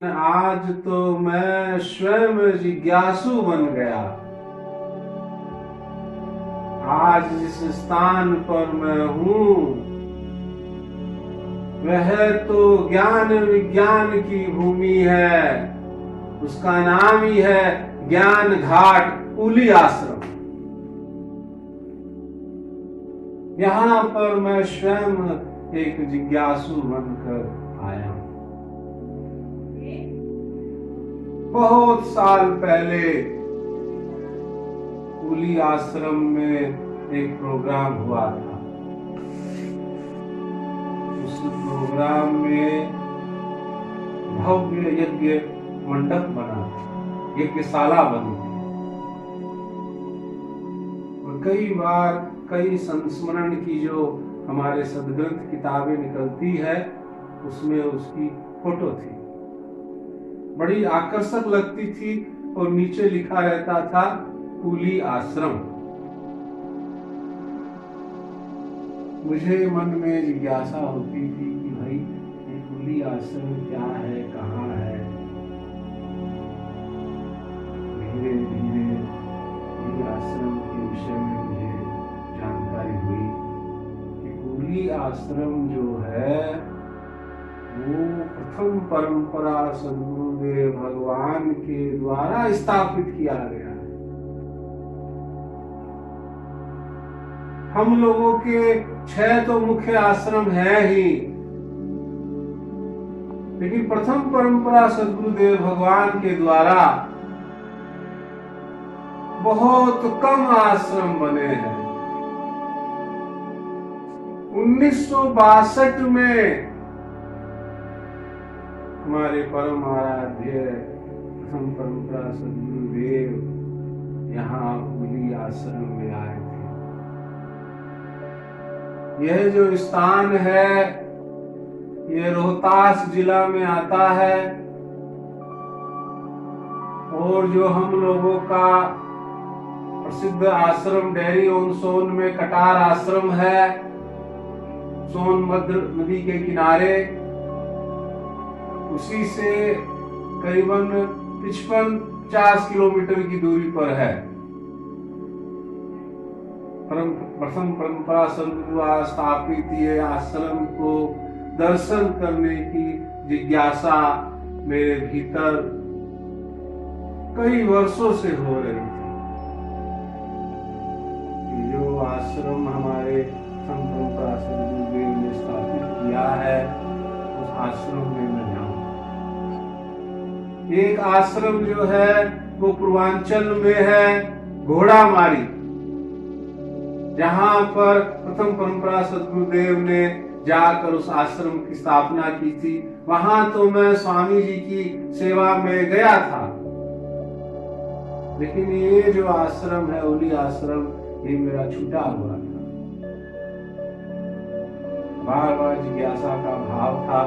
आज तो मैं स्वयं जिज्ञासु बन गया। आज जिस स्थान पर मैं हूँ वह तो ज्ञान विज्ञान की भूमि है। उसका नाम ही है ज्ञान घाट कुली आश्रम। यहाँ पर मैं स्वयं एक जिज्ञासु बनकर आया हूँ। बहुत साल पहले कुली आश्रम में एक प्रोग्राम हुआ था। उस प्रोग्राम में भव्य यज्ञ मंडप बना था, यज्ञशाला बनी थी और कई बार कई संस्मरण की जो हमारे सदग्रंथ किताबें निकलती है उसमें उसकी फोटो थी। बड़ी आकर्षक लगती थी और नीचे लिखा रहता था कुली आश्रम। मुझे मन में जिज्ञासा होती थी कि भाई ये कुली आश्रम क्या है, कहाँ है। धीरे धीरे कुली आश्रम के विषय में मुझे जानकारी हुई कि कुली आश्रम जो है वो प्रथम परंपरा सद्गुरुदेव भगवान के द्वारा स्थापित किया गया है। हम लोगों के 6 तो मुख्य आश्रम है ही, लेकिन प्रथम परंपरा सद्गुरुदेव भगवान के द्वारा बहुत कम आश्रम बने हैं। 1962 में हमारे परम आराध्य प्रथम परंपरा सद्गुरुदेव यहाँ कुली आश्रम में आए थे। यह जो स्थान है ये रोहतास जिला में आता है और जो हम लोगों का प्रसिद्ध आश्रम डेहरी ऑन सोन में कटार आश्रम है, सोनभद्र नदी के किनारे, उसी से करीबन 55-50 किलोमीटर की दूरी पर है। प्रथम परंपरा सद्गुरु स्थापित ये आश्रम को दर्शन करने की जिज्ञासा मेरे भीतर कई वर्षों से हो रही थी। जो आश्रम हमारे प्रथम परंपरा सद्गुरुदेव ने स्थापित किया है उस आश्रम में मैं जाऊं। एक आश्रम जो है वो पूर्वांचल में है घोड़ामारी, जहां पर प्रथम परंपरा सद्गुरुदेव ने जाकर उस आश्रम की स्थापना की थी। वहां तो मैं स्वामी जी की सेवा में गया था, लेकिन ये जो आश्रम है कुली आश्रम ये मेरा छूटा हुआ था। बार बार जिज्ञासा का भाव था।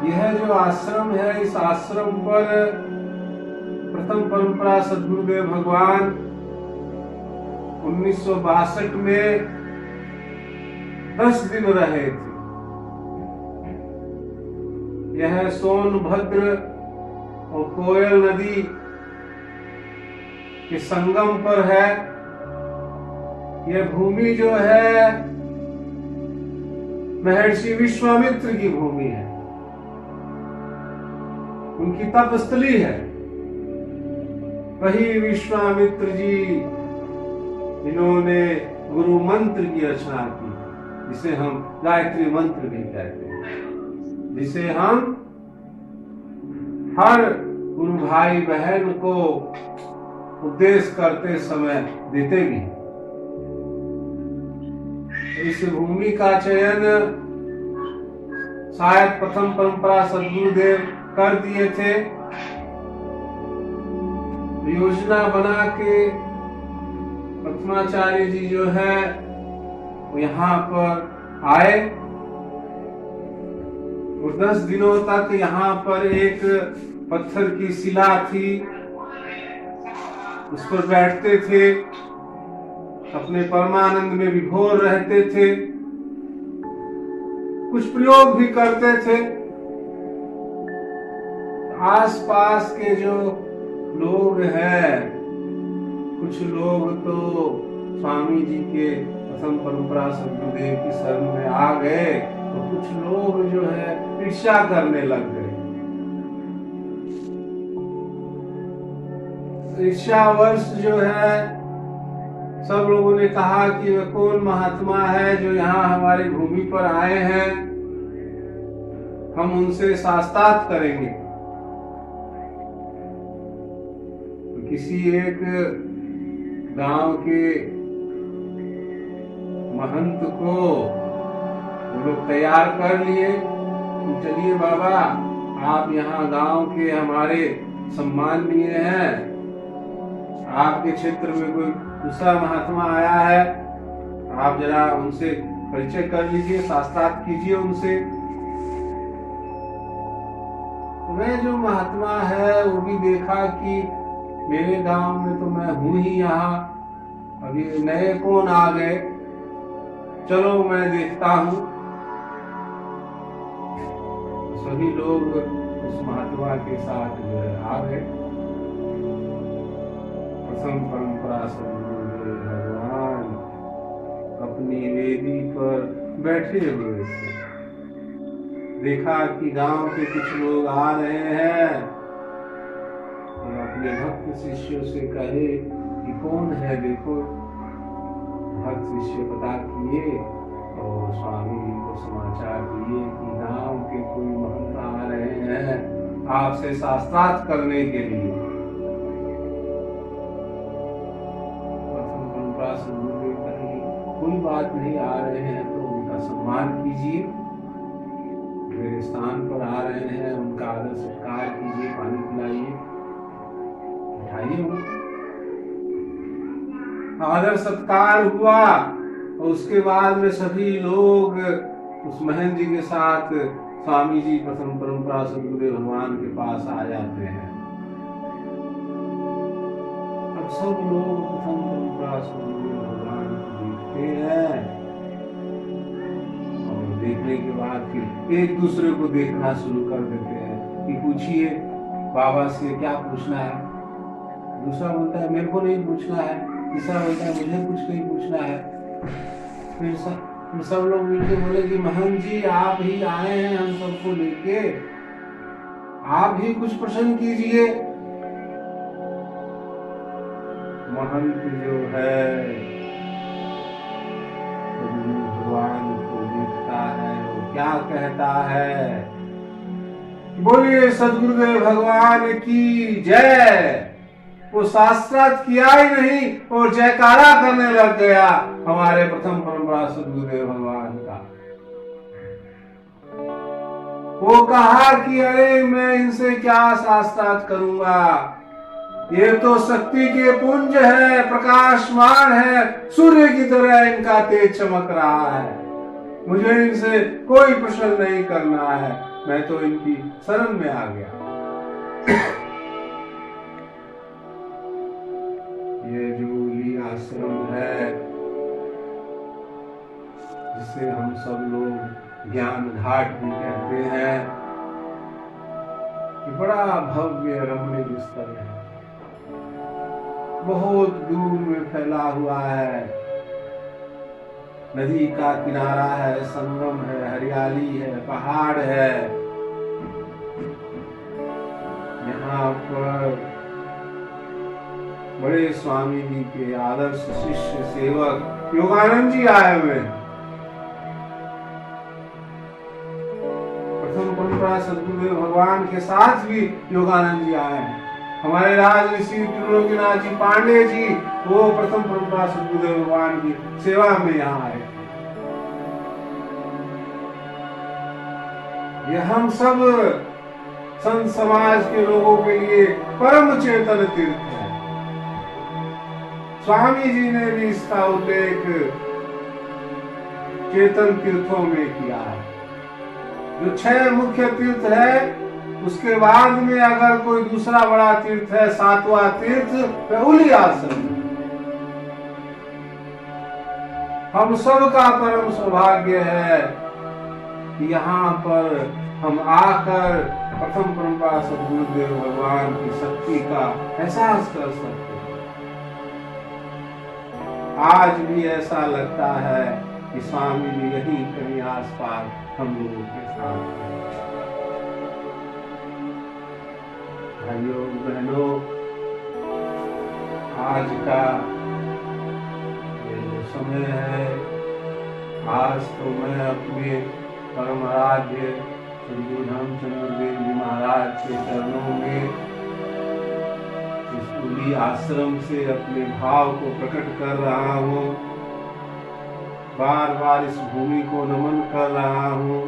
यह जो आश्रम है इस आश्रम पर प्रथम परंपरा सद्गुरुदेव भगवान 1962 में 10 दिन रहे थे। यह सोनभद्र और कोयल नदी के संगम पर है। यह भूमि जो है महर्षि विश्वामित्र की भूमि है, उनकी तपस्थली है। वही विश्वामित्र जी इन्होंने गुरु मंत्र की रचना की, जिसे हम गायत्री मंत्र भी कहते हैं, जिसे हम हर गुरु भाई बहन को उपदेश करते समय देते भी। इस भूमि का चयन शायद प्रथम परंपरा सद्गुरुदेव कर दिए थे। योजना बना के प्रथमाचार्य जी जो है वो यहाँ पर आए और 10 दिनों तक यहाँ पर एक पत्थर की शिला थी, उस पर बैठते थे, अपने परमानंद में विभोर रहते थे, कुछ प्रयोग भी करते थे। आसपास के जो लोग हैं, कुछ लोग तो स्वामी जी के प्रथम परंपरा सद्गुरुदेव की शरण में आ गए, तो कुछ लोग जो है ईर्ष्या करने लग गए। ईर्ष्यावश जो है सब लोगों ने कहा कि वह कौन महात्मा है जो यहाँ हमारी भूमि पर आए हैं, हम उनसे साक्षात करेंगे। तो किसी एक गांव के महंत को वो लोग तैयार कर लिए, तो चलिए बाबा, आप यहाँ गांव के हमारे सम्माननीय हैं, आपके क्षेत्र में कोई दूसरा महात्मा आया है, आप जरा उनसे परिचय कर लीजिए, साक्षात कीजिए उनसे। वह जो महात्मा है वो भी देखा कि मेरे गांव में तो मैं हूं ही यहाँ, अभी नए कौन आ गए, चलो मैं देखता हूं। सभी लोग उस महात्मा के साथ जो है आ गए। प्रथम परंपरा सद्गुरुदेव भगवान अपनी वेदी पर बैठे हुए थे। देखा कि गांव के कुछ लोग आ रहे हैं, और अपने भक्त शिष्यों से कहे कि कौन है देखो। भक्त शिष्य पता किए और स्वामी जी को समाचार दिए कि गांव के कोई महंत आ रहे हैं आपसे साक्षात करने के लिए। प्रथम परंपरा सद्गुरुदेव कहे कोई बात नहीं, आ रहे हैं तो उनका सम्मान कीजिए, मेरे स्थान पर आ रहे हैं, उनका आदर सत्कार कीजिए, पानी पिलाइए, उठाइए। आदर सत्कार हुआ और उसके बाद में सभी लोग उस महंत जी के साथ स्वामी जी प्रथम परंपरा सद्गुरुदेव भगवान के पास आ जाते हैं। अब सब लोग प्रथम परंपरा सद्गुरुदेव भगवान को देखते हैं और देखने के बाद फिर एक दूसरे को देखना शुरू कर देते हैं कि पूछिए बाबा से क्या पूछना है। दूसरा बोलता है मेरे को नहीं पूछना है, तीसरा बोलता है मुझे कुछ नहीं पूछना है। फिर सब लोग मिलके बोले कि महंत जी आप ही आए हैं हम सबको लेके, आप ही कुछ प्रश्न कीजिए। महंत जो है भगवान को देखता है, वो क्या कहता है, बोलिए सद्गुरुदेव भगवान की जय। वो साक्षात किया ही नहीं और जयकारा करने लग गया हमारे प्रथम परंपरा सद्गुरुदेव भगवान का। वो कहा कि अरे मैं इनसे क्या साक्षात करूंगा, ये तो शक्ति के पुंज है, प्रकाशमान है, सूर्य की तरह इनका तेज चमक रहा है, मुझे इनसे कोई प्रश्न नहीं करना है, मैं तो इनकी शरण में आ गया। ये जो ली आश्रम है जिसे हम सब लोग ज्ञान घाट भी कहते हैं, ये बड़ा भव्य रमणीय स्थल है, बहुत दूर में फैला हुआ है, नदी का किनारा है, संगम है, हरियाली है, पहाड़ है। यहाँ पर बड़े स्वामी जी के आदर्श शिष्य सेवक योगानंद जी आए हुए हैं। प्रथम परंपरा सद्गुरुदेव भगवान के साथ भी योगानंद जी आए हैं। हमारे राज ऋषि त्रिलोकीनाथ जी पांडे जी, वो प्रथम परंपरा सद्गुरुदेव भगवान की सेवा में यहाँ आए। ये हम सब संत समाज के लोगों के लिए परम चेतन तीर्थ है। स्वामी जी ने भी इसका उल्लेख चेतन तीर्थों में किया है। जो 6 मुख्य तीर्थ है, उसके बाद में अगर कोई दूसरा बड़ा तीर्थ है, 7वां तीर्थ वह उली आश्रम। हम सब का परम सौभाग्य है कि यहाँ पर हम आकर प्रथम परंपरा सद्गुरुदेव भगवान की शक्ति का एहसास कर सकते हैं। आज भी ऐसा लगता है कि स्वामी जी यहीं कहीं आसपास हम लोगों के साथ हैं। भाइयों बहनों, आज का ये जो समय है, आज तो मैं अपने परम आराध्य श्री रामचंद्र देव जी महाराज के चरणों में इस पूरी आश्रम से अपने भाव को प्रकट कर रहा हूँ। बार बार इस भूमि को नमन कर रहा हूँ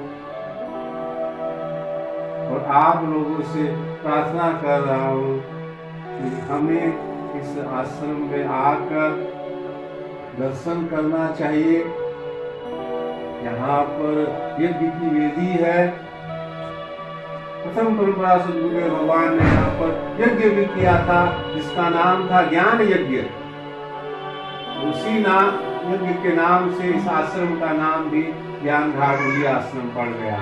और आप लोगों से प्रार्थना कर रहा हूँ कि हमें इस आश्रम में आकर दर्शन करना चाहिए। यहाँ पर यज्ञ की वेदी है। प्रथम परंपरा सद्गुरुदेव भगवान ने यहाँ पर यज्ञ भी किया था, जिसका नाम था ज्ञान यज्ञ। उसी यज्ञ के नाम से इस आश्रम का नाम भी ज्ञान घाट आश्रम पड़ गया।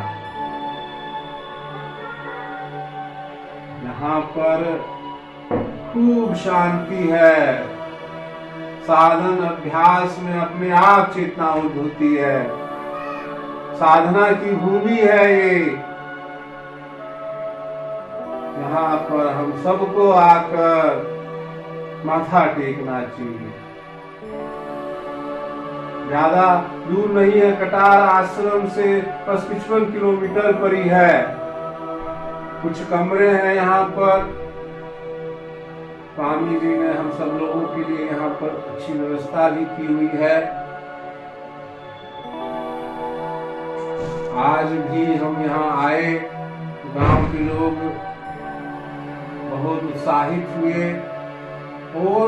यहाँ पर खूब शांति है। साधन अभ्यास में अपने आप चेतना होती है। साधना की भूमि है ये। यहाँ पर हम सबको आकर माथा टेकना चाहिए। ज्यादा दूर नहीं है, कटार आश्रम से बस 55 किलोमीटर पर ही है। कुछ कमरे हैं यहाँ पर। स्वामी जी ने हम सब लोगों के लिए यहाँ पर अच्छी व्यवस्था भी की हुई है। आज भी हम यहाँ आए, गांव के लोग बहुत उत्साहित हुए और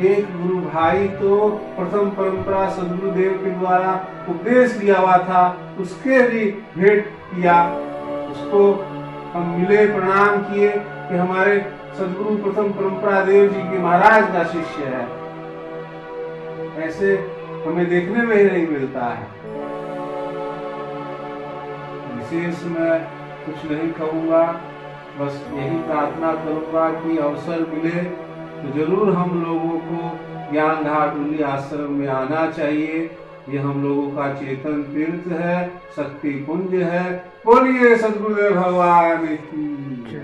एक गुरु भाई तो प्रथम परंपरा सद्गुरुदेव के द्वारा उपदेश दिया हुआ था, उसके भी भेंट किया। उसको हम मिले, प्रणाम किए कि हमारे सद्गुरु प्रथम परंपरा देव जी के महाराज का शिष्य है। ऐसे हमें देखने में ही नहीं मिलता है। विशेष मैं कुछ नहीं कहूँगा, बस यही प्रार्थना करूँगा कि अवसर मिले तो जरूर हम लोगों को ज्ञान घाट आश्रम में आना चाहिए। ये हम लोगों का चेतन तीर्थ है, शक्ति पुंज है। बोलिए सद्गुरुदेव भगवान की।